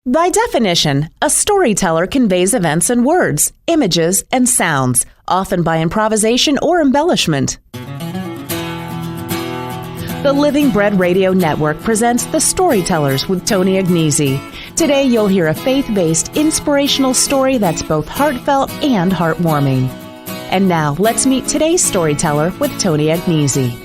By definition, a storyteller conveys events in words, images, and sounds, often by improvisation or embellishment. The Living Bread Radio Network presents The Storytellers with Tony Agnesi. Today you'll hear a faith-based, inspirational story that's both heartfelt and heartwarming. And now, let's meet today's storyteller with Tony Agnesi.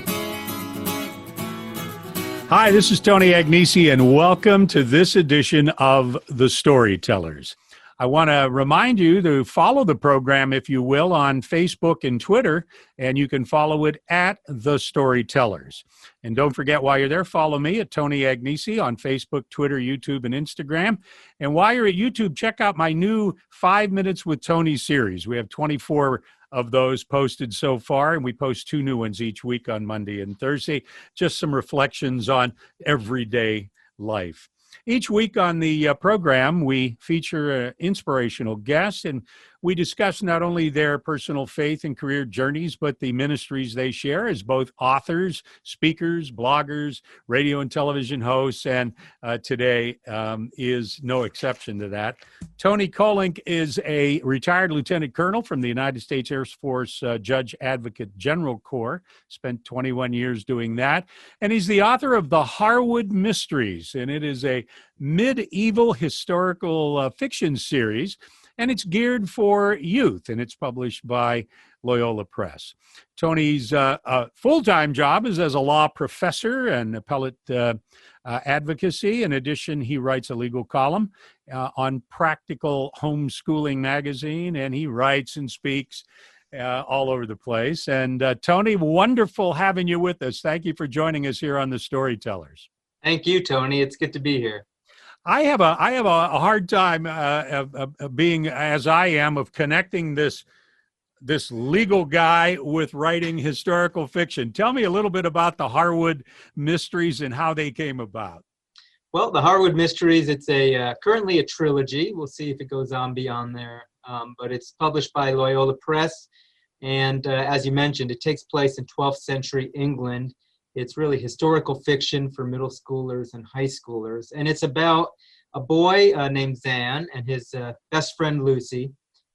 Hi, this is Tony Agnesi, and welcome to this edition of The Storytellers. I want to remind you to follow the program, if you will, on Facebook and Twitter, and you can follow it at The Storytellers. And don't forget, while you're there, follow me at Tony Agnesi on Facebook, Twitter, YouTube, and Instagram. And while you're at YouTube, check out my new 5 Minutes with Tony series. We have 24 of those posted so far, and we post 2 new ones each week on Monday and Thursday, just some reflections on everyday life. Each week on the program, we feature an inspirational guest, and we discuss not only their personal faith and career journeys, but the ministries they share as both authors, speakers, bloggers, radio and television hosts, and today is no exception to that. Tony Kolenc is a retired lieutenant colonel from the United States Air Force Judge Advocate General Corps, spent 21 years doing that, and he's the author of the Harwood Mysteries, and it is a medieval historical fiction series, and it's geared for youth, and it's published by Loyola Press. Tony's full-time job is as a law professor and appellate advocacy. In addition, he writes a legal column on Practical Homeschooling magazine, and he writes and speaks all over the place. And Tony, wonderful having you with us. Thank you for joining us here on The Storytellers. Thank you, Tony. It's good to be here. I have a hard time of being, as I am, of connecting this legal guy with writing historical fiction. Tell me a little bit about the Harwood Mysteries and how they came about. Well, the Harwood Mysteries, it's currently a trilogy. We'll see if it goes on beyond there. But it's published by Loyola Press. And as you mentioned, it takes place in 12th century England. It's really historical fiction for middle schoolers and high schoolers. And it's about a boy named Zan and his best friend Lucy.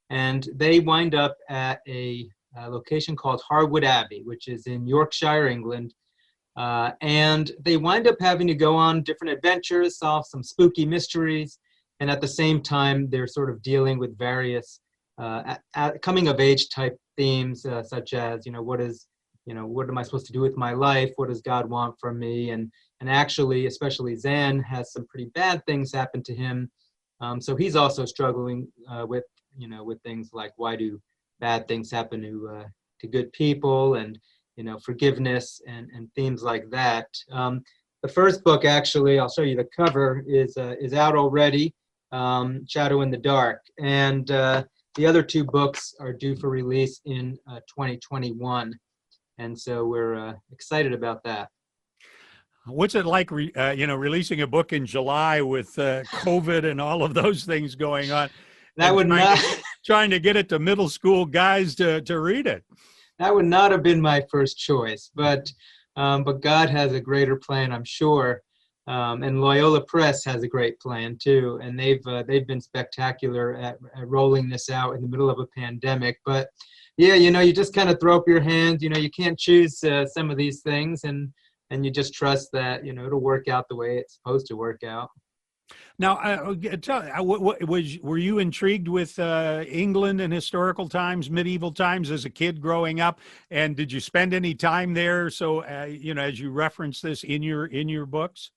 And they wind up at a location called Harwood Abbey, which is in Yorkshire, England. And they wind up having to go on different adventures, solve some spooky mysteries. And at the same time, they're sort of dealing with various coming-of-age type themes, such as, what am I supposed to do with my life? What does God want from me? And actually, especially Zan has some pretty bad things happen to him. So he's also struggling with things like, why do bad things happen to good people, and, forgiveness and themes like that. The first book, actually, I'll show you the cover, is out already, Shadow in the Dark. And the other 2 books are due for release in 2021. And so we're excited about that. What's it like, releasing a book in July with COVID and all of those things going on? That would not trying to get it to middle school guys to read it. That would not have been my first choice, but God has a greater plan, I'm sure. And Loyola Press has a great plan too, and they've been spectacular at rolling this out in the middle of a pandemic. But yeah, you just kind of throw up your hands. You can't choose some of these things, and you just trust that it'll work out the way it's supposed to work out. Now, were you intrigued with England and historical times, medieval times, as a kid growing up? And did you spend any time there? So, as you reference this in your books?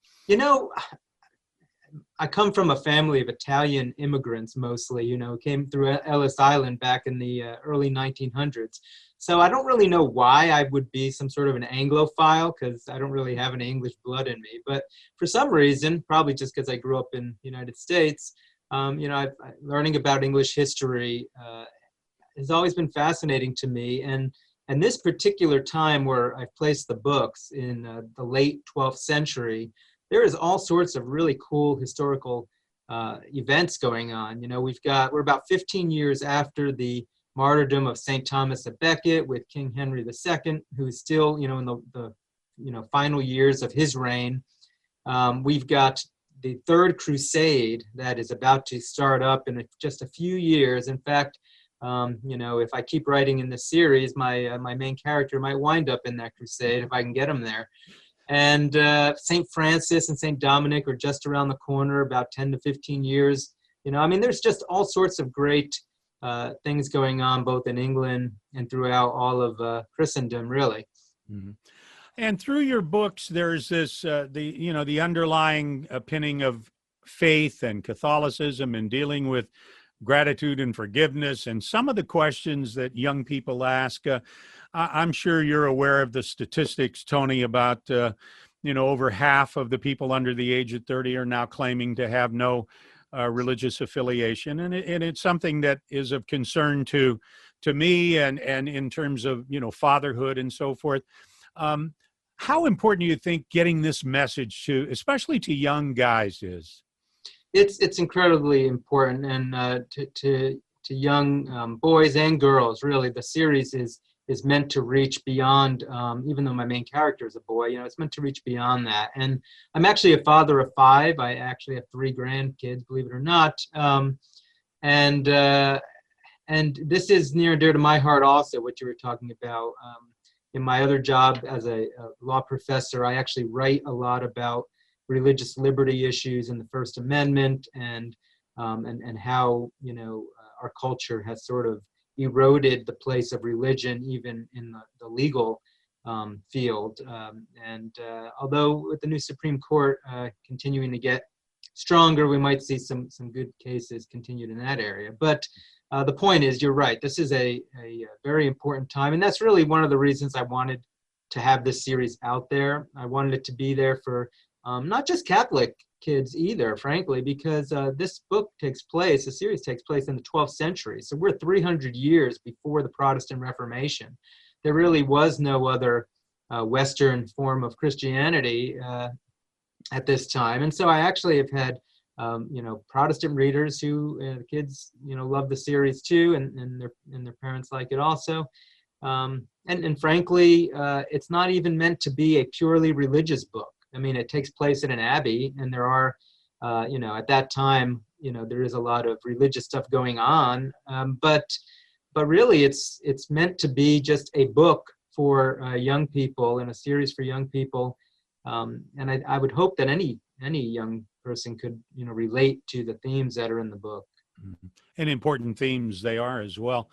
I come from a family of Italian immigrants, mostly, came through Ellis Island back in the early 1900s. So I don't really know why I would be some sort of an Anglophile, because I don't really have any English blood in me. But for some reason, probably just because I grew up in the United States, learning about English history has always been fascinating to me. And this particular time where I've placed the books in the late 12th century, there is all sorts of really cool historical events going on. We're about 15 years after the martyrdom of St. Thomas of Becket, with King Henry II, who is still, in the final years of his reign. We've got the third crusade that is about to start up in just a few years. In fact, if I keep writing in this series, my main character might wind up in that crusade if I can get him there. And St. Francis and St. Dominic are just around the corner, about 10 to 15 years. There's just all sorts of great things going on both in England and throughout all of Christendom, really. Mm-hmm. And through your books, there's this the underlying pinning of faith and Catholicism and dealing with gratitude and forgiveness, and some of the questions that young people ask. I'm sure you're aware of the statistics, Tony, about over half of the people under the age of 30 are now claiming to have no religious affiliation, and it's something that is of concern to me, and in terms of fatherhood and so forth. How important do you think getting this message to, especially to young guys, is? It's incredibly important, and to young boys and girls, really. The series is meant to reach beyond, even though my main character is a boy, it's meant to reach beyond that. And I'm actually a father of 5. I actually have 3 grandkids, believe it or not. And this is near and dear to my heart also, what you were talking about. In my other job as a law professor, I actually write a lot about religious liberty issues in the First Amendment, and how our culture has sort of eroded the place of religion even in the legal field. Although with the new Supreme Court continuing to get stronger, we might see some good cases continued in that area. But the point is, you're right. This is a very important time, and that's really one of the reasons I wanted to have this series out there. I wanted it to be there for not just Catholic kids either, frankly, because this series takes place in the 12th century. So we're 300 years before the Protestant Reformation. There really was no other Western form of Christianity at this time. And so I actually have had Protestant readers who kids love the series too, and their parents like it also. And frankly, it's not even meant to be a purely religious book. It takes place in an abbey, and there are, at that time, there is a lot of religious stuff going on. But really, it's meant to be just a book for young people, and a series for young people. And I would hope that any young person could relate to the themes that are in the book. Mm-hmm. And important themes they are as well.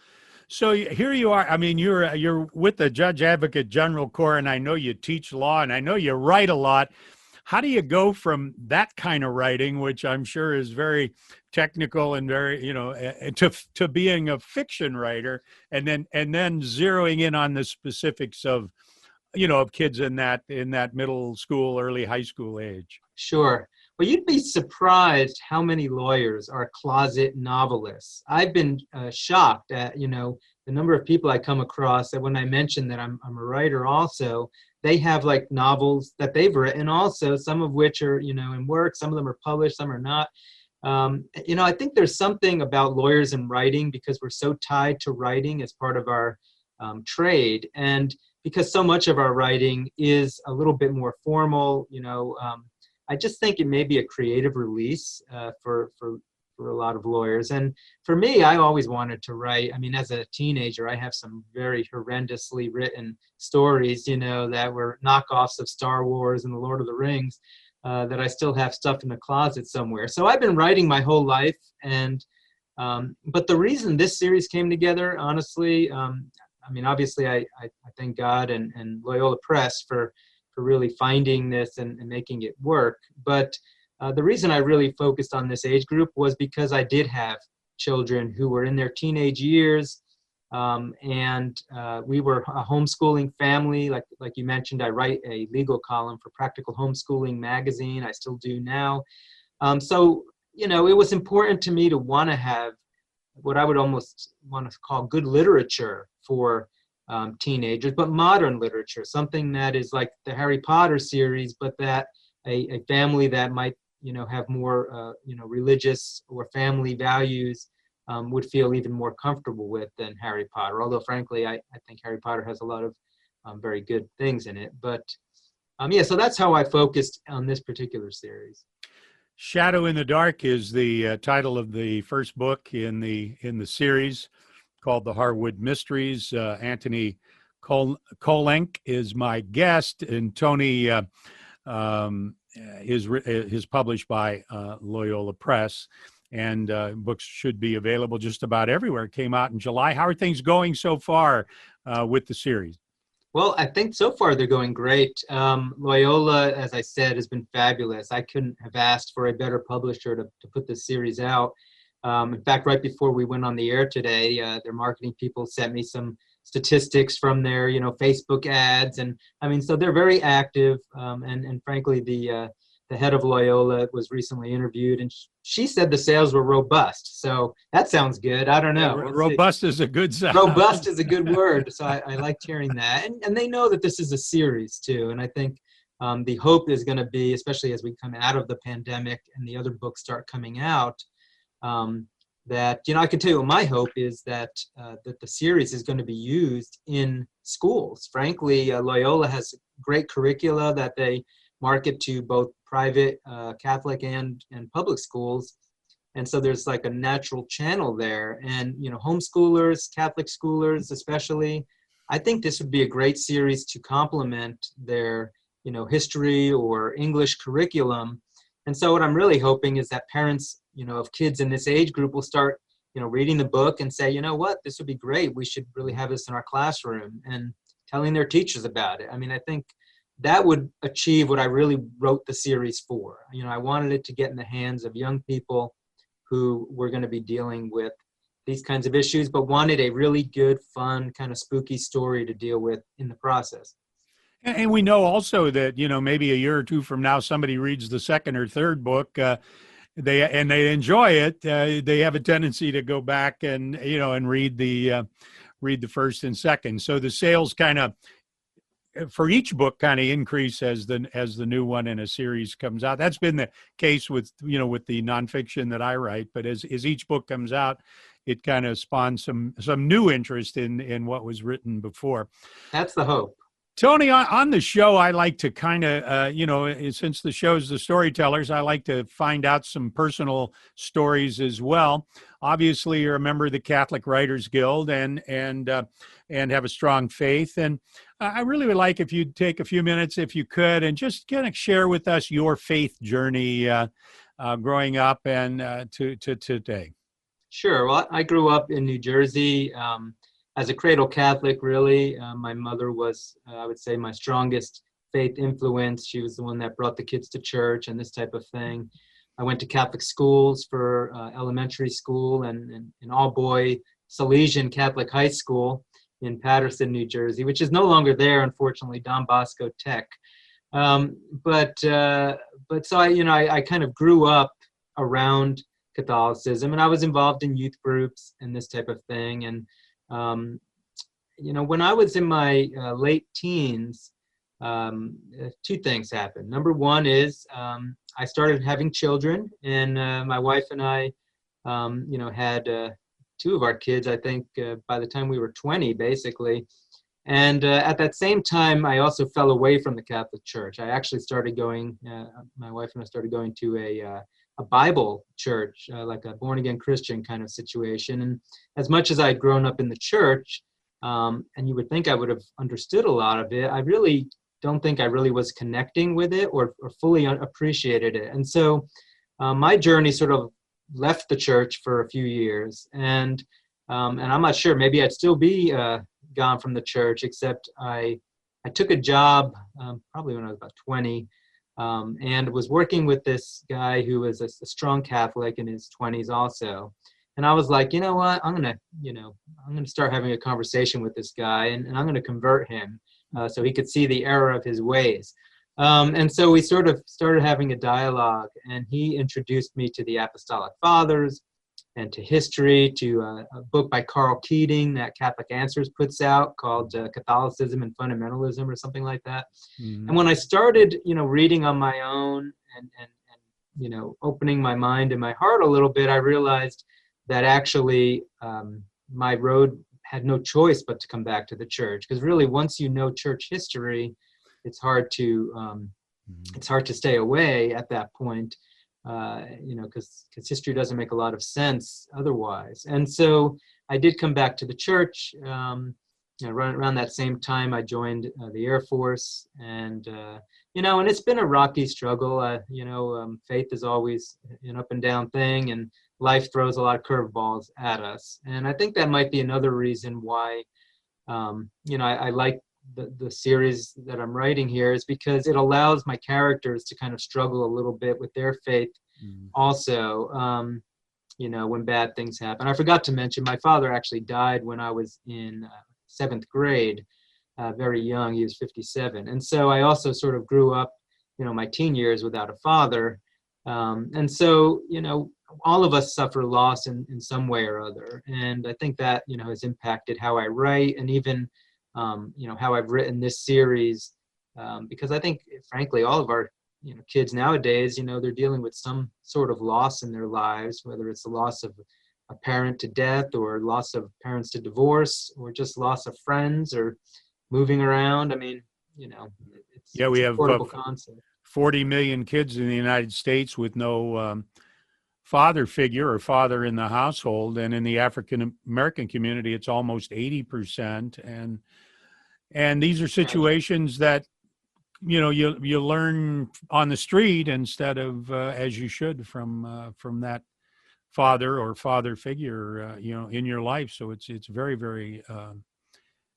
So here you are. You're with the Judge Advocate General Corps, and I know you teach law, and I know you write a lot. How do you go from that kind of writing, which I'm sure is very technical and very, to being a fiction writer, and then zeroing in on the specifics of, of kids in that middle school, early high school age? Sure. Well, you'd be surprised how many lawyers are closet novelists. I've been shocked at, the number of people I come across that when I mention that I'm a writer also, they have like novels that they've written also, some of which are, in work, some of them are published, some are not. I think there's something about lawyers and writing, because we're so tied to writing as part of our trade. And because so much of our writing is a little bit more formal, I just think it may be a creative release for a lot of lawyers. And for me, I always wanted to write. As a teenager, I have some very horrendously written stories, that were knockoffs of Star Wars and The Lord of the Rings, that I still have stuffed in a closet somewhere. So I've been writing my whole life. And but the reason this series came together, honestly, obviously I thank God and Loyola Press for really finding this and making it work. But the reason I really focused on this age group was because I did have children who were in their teenage years, and we were a homeschooling family. Like you mentioned, I write a legal column for Practical Homeschooling magazine. I still do now. So, it was important to me to want to have what I would almost want to call good literature for teenagers, but modern literature, something that is like the Harry Potter series, but that a family that might, have more, religious or family values would feel even more comfortable with than Harry Potter. Although, frankly, I think Harry Potter has a lot of very good things in it. But so that's how I focused on this particular series. Shadow in the Dark is the title of the first book in the series called the Harwood Mysteries. Antony Kolenc is my guest, and Tony is published by Loyola Press, and books should be available just about everywhere. It came out in July. How are things going so far with the series? Well, I think so far they're going great. Loyola, as I said, has been fabulous. I couldn't have asked for a better publisher to put this series out. In fact, right before we went on the air today, their marketing people sent me some statistics from their, Facebook ads, and I mean, so they're very active. And frankly, the head of Loyola was recently interviewed, and she said the sales were robust. So that sounds good. I don't know. Yeah, robust is a good sound. Robust is a good word. So I liked hearing that. And they know that this is a series too. And I think the hope is going to be, especially as we come out of the pandemic and the other books start coming out, that, I can tell you what my hope is, that the series is going to be used in schools. Frankly, Loyola has great curricula that they market to both private Catholic and public schools. And so there's like a natural channel there. And, homeschoolers, Catholic schoolers especially, I think this would be a great series to complement their, history or English curriculum. And so what I'm really hoping is that parents, of kids in this age group will start, reading the book and say, what, this would be great. We should really have this in our classroom, and telling their teachers about it. I mean, I think that would achieve what I really wrote the series for. I wanted it to get in the hands of young people who were going to be dealing with these kinds of issues, but wanted a really good, fun, kind of spooky story to deal with in the process. And we know also that, maybe a year or two from now, somebody reads the second or third book, they enjoy it. They have a tendency to go back and, and read the first and second. So the sales kind of, for each book, kind of increase as the new one in a series comes out. That's been the case with with the nonfiction that I write. But as each book comes out, it kind of spawns some new interest in what was written before. That's the hope. Tony, on the show, I like to kind of, since the show's the storytellers, I like to find out some personal stories as well. Obviously, you're a member of the Catholic Writers Guild and have a strong faith. And I really would like if you'd take a few minutes, if you could, and just kind of share with us your faith journey growing up and to today. Sure. Well, I grew up in New Jersey. As a cradle Catholic, really. My mother was, I would say, my strongest faith influence. She was the one that brought the kids to church and this type of thing. I went to Catholic schools for elementary school and an all-boy Salesian Catholic high school in Paterson, New Jersey, which is no longer there, unfortunately, Don Bosco Tech. But so I kind of grew up around Catholicism, and I was involved in youth groups and this type of thing. And when I was in my late teens, two things happened. Number one is I started having children, and my wife and I, had two of our kids, I think, by the time we were 20, basically. And at that same time, I also fell away from the Catholic Church. I actually started going, my wife and I started going to a Bible church, like a born-again Christian kind of situation. And as much as I'd grown up in the church, and you would think I would have understood a lot of it, I really don't think I really was connecting with it or fully appreciated it. And so my journey sort of left the church for a few years. And I'm not sure, maybe I'd still be gone from the church, except I took a job probably when I was about 20, and was working with this guy who was a strong Catholic in his 20s also. And I was like, you know what, I'm gonna start having a conversation with this guy, and I'm gonna convert him so he could see the error of his ways. And so we sort of started having a dialogue, and he introduced me to the Apostolic Fathers and to history, to a book by Carl Keating that Catholic Answers puts out called Catholicism and Fundamentalism or something like that. Mm-hmm. And when I started, reading on my own and opening my mind and my heart a little bit, I realized that actually my road had no choice but to come back to the church. Because really, once you know church history, it's hard to stay away at that point. because history doesn't make a lot of sense otherwise. And so I did come back to the church. Around that same time, I joined the Air Force, and and it's been a rocky struggle. Faith is always an up and down thing, and life throws a lot of curveballs at us. And I think that might be another reason why, I like the series that I'm writing here, is because it allows my characters to kind of struggle a little bit with their faith also, when bad things happen. I forgot to mention, my father actually died when I was in 7th grade, very young. He was 57. And so I also sort of grew up, my teen years without a father. And so, all of us suffer loss in some way or other. And I think that, has impacted how I write, and even how I've written this series, because I think, frankly, all of our kids nowadays, they're dealing with some sort of loss in their lives, whether it's the loss of a parent to death, or loss of parents to divorce, or just loss of friends, or moving around. I mean, we have a portable concept. 40 million kids in the United States with no father figure or father in the household, and in the African American community, it's almost 80%. And these are situations that you learn on the street instead of as you should from that father or father figure in your life. So it's very, very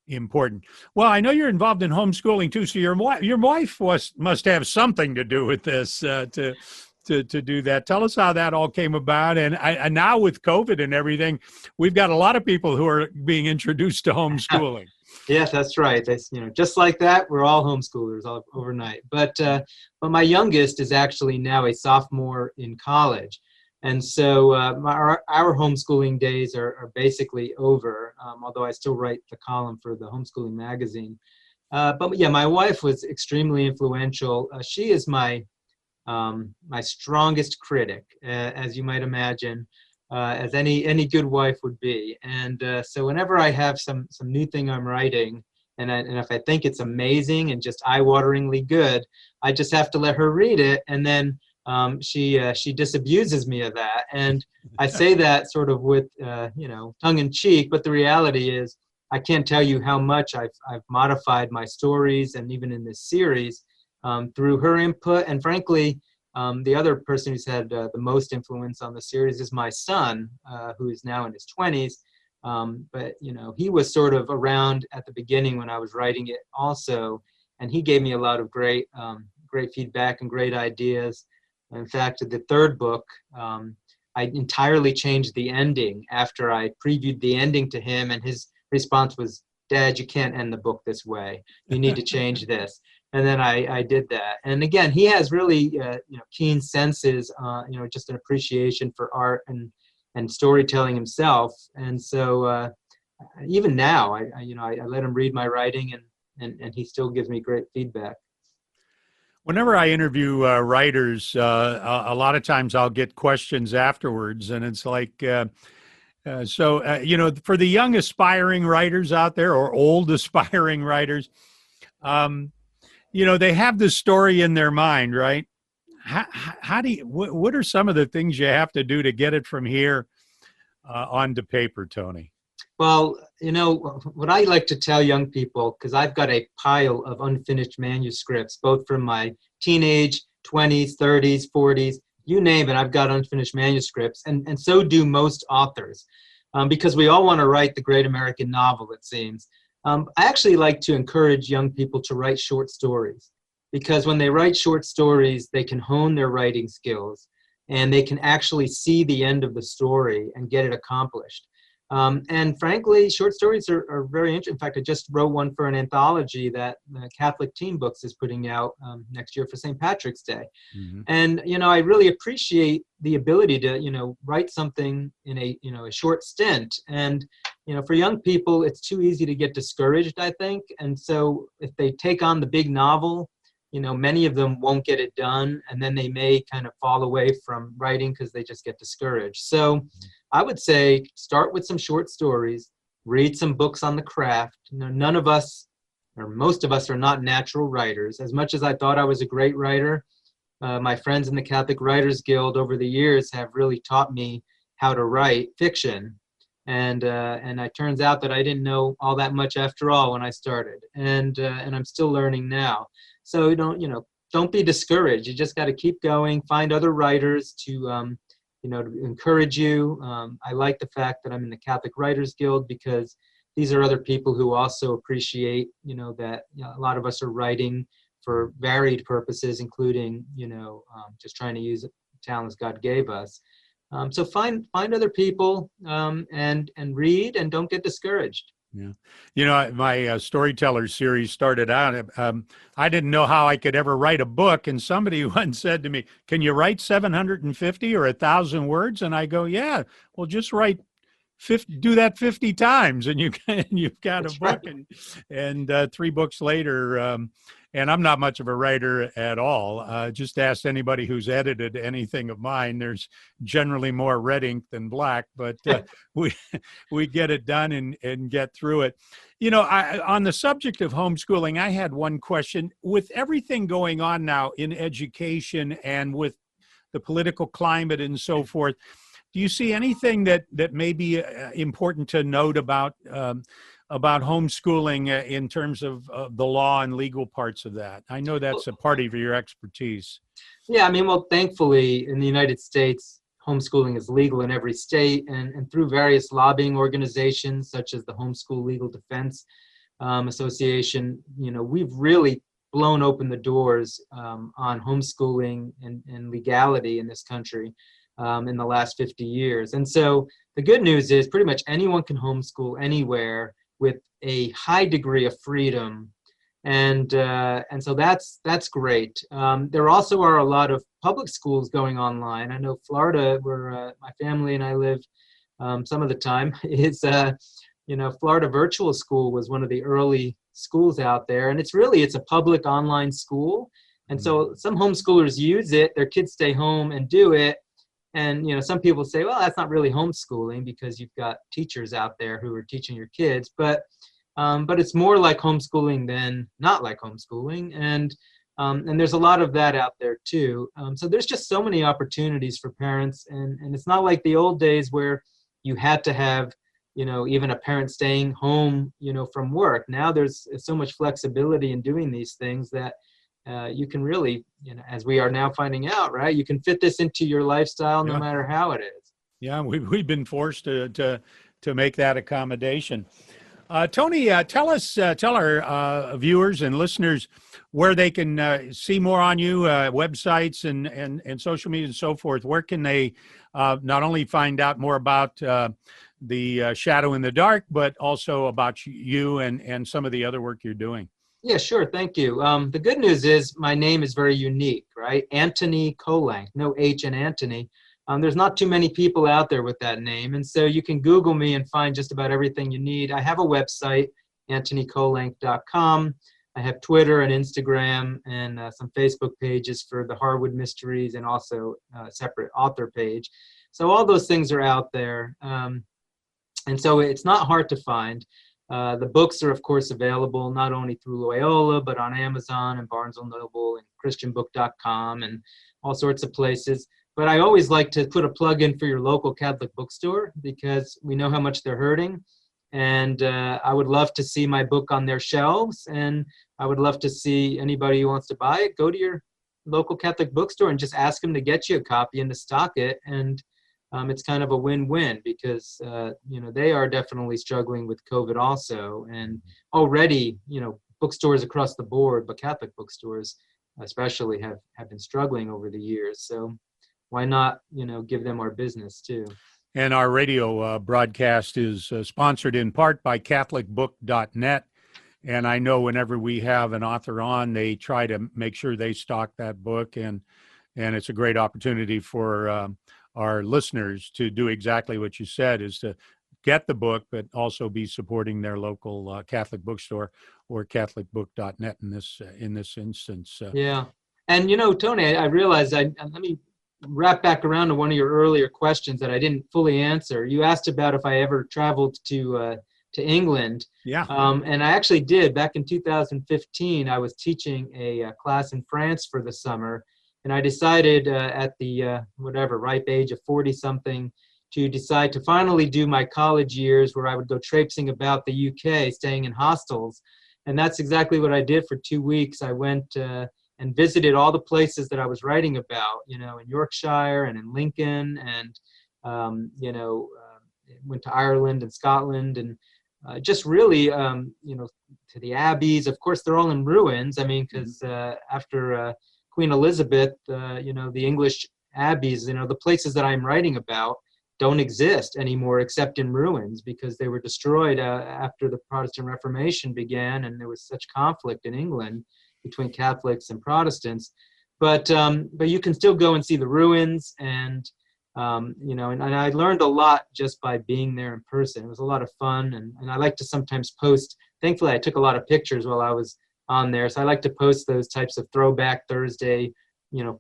important. Well, I know you're involved in homeschooling too, so your wife must have something to do with this to do that. Tell us how that all came about. And now with COVID and everything, we've got a lot of people who are being introduced to homeschooling. Yes, that's right. That's, just like that, we're all homeschoolers overnight. But my youngest is actually now a sophomore in college. And so our homeschooling days are basically over, although I still write the column for the homeschooling magazine. But yeah, my wife was extremely influential. She is my strongest critic, as you might imagine, as any good wife would be. And so whenever I have some new thing I'm writing, and if I think it's amazing and just eye-wateringly good, I just have to let her read it, and then she disabuses me of that. And I say that sort of with tongue in cheek, but the reality is I can't tell you how much I've modified my stories, and even in this series, through her input. And frankly, the other person who's had the most influence on the series is my son, who is now in his 20s. But he was sort of around at the beginning when I was writing it also, and he gave me a lot of great feedback and great ideas. In fact, the third book, I entirely changed the ending after I previewed the ending to him, and his response was, "Dad, you can't end the book this way. You need to change this." And then I did that. And again, he has really keen senses, just an appreciation for art and storytelling himself. And so even now, I let him read my writing, and he still gives me great feedback. Whenever I interview writers, a lot of times I'll get questions afterwards, and it's like, for the young aspiring writers out there, or old aspiring writers, they have this story in their mind, right? How do you, what are some of the things you have to do to get it from here onto paper, Tony? Well, what I like to tell young people, because I've got a pile of unfinished manuscripts, both from my teenage, 20s, 30s, 40s, you name it, I've got unfinished manuscripts, and so do most authors, because we all want to write the great American novel, it seems. I actually like to encourage young people to write short stories, because when they write short stories, they can hone their writing skills, and they can actually see the end of the story and get it accomplished. And frankly, short stories are very interesting. In fact, I just wrote one for an anthology that Catholic Teen Books is putting out next year for St. Patrick's Day. Mm-hmm. And, I really appreciate the ability to, write something in a short stint. And, for young people, it's too easy to get discouraged, I think. And so if they take on the big novel, many of them won't get it done, and then they may kind of fall away from writing because they just get discouraged. So I would say start with some short stories, read some books on the craft. None of us, or most of us, are not natural writers. As much as I thought I was a great writer, my friends in the Catholic Writers Guild over the years have really taught me how to write fiction. And it turns out that I didn't know all that much after all when I started, and I'm still learning now. So don't be discouraged. You just got to keep going. Find other writers to to encourage you. I like the fact that I'm in the Catholic Writers Guild, because these are other people who also appreciate that a lot of us are writing for varied purposes, including just trying to use the talents God gave us. So find other people and read, and don't get discouraged. Yeah. My storyteller series started out, I didn't know how I could ever write a book. And somebody once said to me, can you write 750 or 1,000 words? And I go, yeah, well, just write 50, do that 50 times and you've got That's a book. right. And 3 books later, and I'm not much of a writer at all. Just ask anybody who's edited anything of mine. There's generally more red ink than black, but we get it done and get through it. On the subject of homeschooling, I had one question. With everything going on now in education and with the political climate and so forth, do you see anything that may be important to note about homeschooling in terms of the law and legal parts of that? I know that's a part of your expertise. Yeah, I mean, well, thankfully in the United States, homeschooling is legal in every state, and through various lobbying organizations such as the Homeschool Legal Defense Association, we've really blown open the doors on homeschooling and legality in this country in the last 50 years. And so the good news is pretty much anyone can homeschool anywhere with a high degree of freedom. And so that's great. There also are a lot of public schools going online. I know Florida, where my family and I live some of the time, is Florida Virtual School was one of the early schools out there, and it's a public online school. And so some homeschoolers use it. Their kids stay home and do it. And some people say, well, that's not really homeschooling because you've got teachers out there who are teaching your kids. But it's more like homeschooling than not like homeschooling. And there's a lot of that out there too. So there's just so many opportunities for parents. And it's not like the old days where you had to have, even a parent staying home, from work. Now there's so much flexibility in doing these things that you can really, as we are now finding out, right? You can fit this into your lifestyle no matter how it is. Yeah, we've been forced to make that accommodation. Tony, tell our viewers and listeners where they can see more on you, websites and social media and so forth. Where can they not only find out more about the Shadow in the Dark, but also about you and some of the other work you're doing? Yeah, sure. Thank you. The good news is my name is very unique, right? Antony Kolenc, no H in Antony. There's not too many people out there with that name. And so you can Google me and find just about everything you need. I have a website, antonykolenc.com. I have Twitter and Instagram and some Facebook pages for the Harwood Mysteries, and also a separate author page. So all those things are out there. And so it's not hard to find. The books are, of course, available not only through Loyola, but on Amazon and Barnes & Noble and ChristianBook.com and all sorts of places. But I always like to put a plug in for your local Catholic bookstore, because we know how much they're hurting. And I would love to see my book on their shelves. And I would love to see anybody who wants to buy it, go to your local Catholic bookstore and just ask them to get you a copy and to stock it. And it's kind of a win-win, because they are definitely struggling with COVID also, and already bookstores across the board, but Catholic bookstores especially have been struggling over the years. So why not give them our business too? And our radio broadcast is sponsored in part by CatholicBook.net. And I know whenever we have an author on, they try to make sure they stock that book, and it's a great opportunity for our listeners to do exactly what you said, is to get the book, but also be supporting their local Catholic bookstore or CatholicBook.net in this instance. Yeah. And, Tony, I realized let me wrap back around to one of your earlier questions that I didn't fully answer. You asked about if I ever traveled to England. Yeah. And I actually did. Back in 2015, I was teaching a class in France for the summer. And I decided at the ripe age of 40-something to decide to finally do my college years, where I would go traipsing about the UK, staying in hostels. And that's exactly what I did for 2 weeks. I went and visited all the places that I was writing about, in Yorkshire and in Lincoln, and went to Ireland and Scotland, and just really, to the abbeys. Of course, they're all in ruins. I mean, because after Queen Elizabeth, the English abbeys, the places that I'm writing about don't exist anymore except in ruins, because they were destroyed after the Protestant Reformation began, and there was such conflict in England between Catholics and Protestants. But you can still go and see the ruins, and and I learned a lot just by being there in person. It was a lot of fun, and I like to sometimes post. Thankfully, I took a lot of pictures while I was on there, so I like to post those types of Throwback Thursday,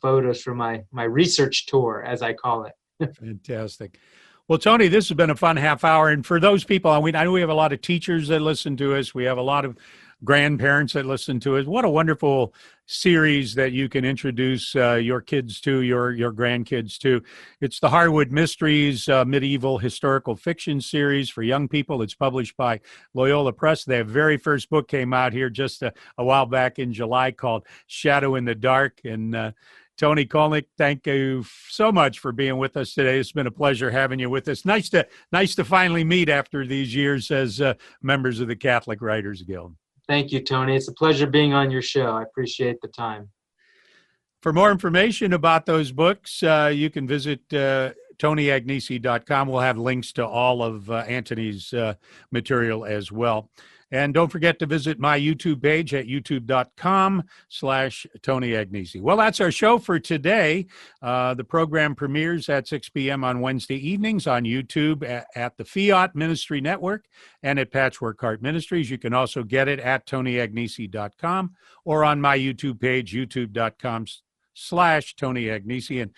photos from my research tour, as I call it. Fantastic. Well, Tony, this has been a fun half hour. And for those people, I know we have a lot of teachers that listen to us. We have a lot of grandparents that listen to us. What a wonderful series that you can introduce your kids to, your grandkids to. It's the Harwood Mysteries medieval historical fiction series for young people. It's published by Loyola Press. Their very first book came out here just a while back in July, called Shadow in the Dark. And Tony Kolenc, thank you so much for being with us today. It's been a pleasure having you with us. Nice to finally meet after these years as members of the Catholic Writers Guild. Thank you, Tony. It's a pleasure being on your show. I appreciate the time. For more information about those books, you can visit TonyAgnesi.com. We'll have links to all of Antony's material as well. And don't forget to visit my YouTube page at youtube.com/Tony Agnesi. Well, that's our show for today. The program premieres at 6 p.m. on Wednesday evenings on YouTube at the Fiat Ministry Network and at Patchwork Heart Ministries. You can also get it at TonyAgnesi.com or on my YouTube page, youtube.com/Tony Agnesi. And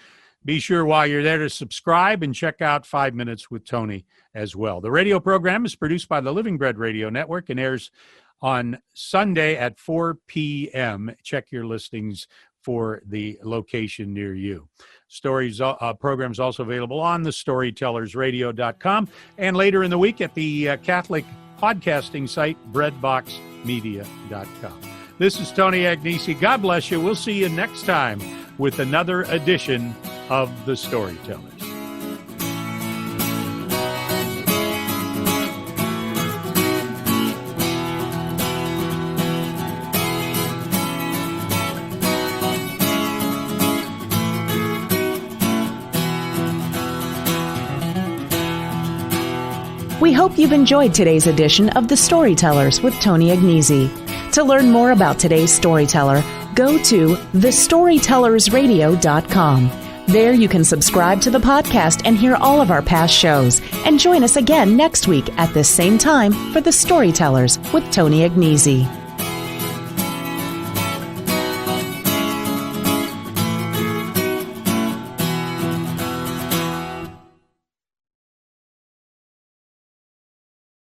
be sure while you're there to subscribe and check out 5 Minutes with Tony as well. The radio program is produced by the Living Bread Radio Network and airs on Sunday at 4 p.m. Check your listings for the location near you. Programs also available on the storytellersradio.com and later in the week at the Catholic podcasting site, breadboxmedia.com. This is Tony Agnesi. God bless you. We'll see you next time with another edition of The Storytellers. We hope you've enjoyed today's edition of The Storytellers with Tony Agnesi. To learn more about today's storyteller, go to thestorytellersradio.com. There you can subscribe to the podcast and hear all of our past shows. And join us again next week at this same time for The Storytellers with Tony Agnesi.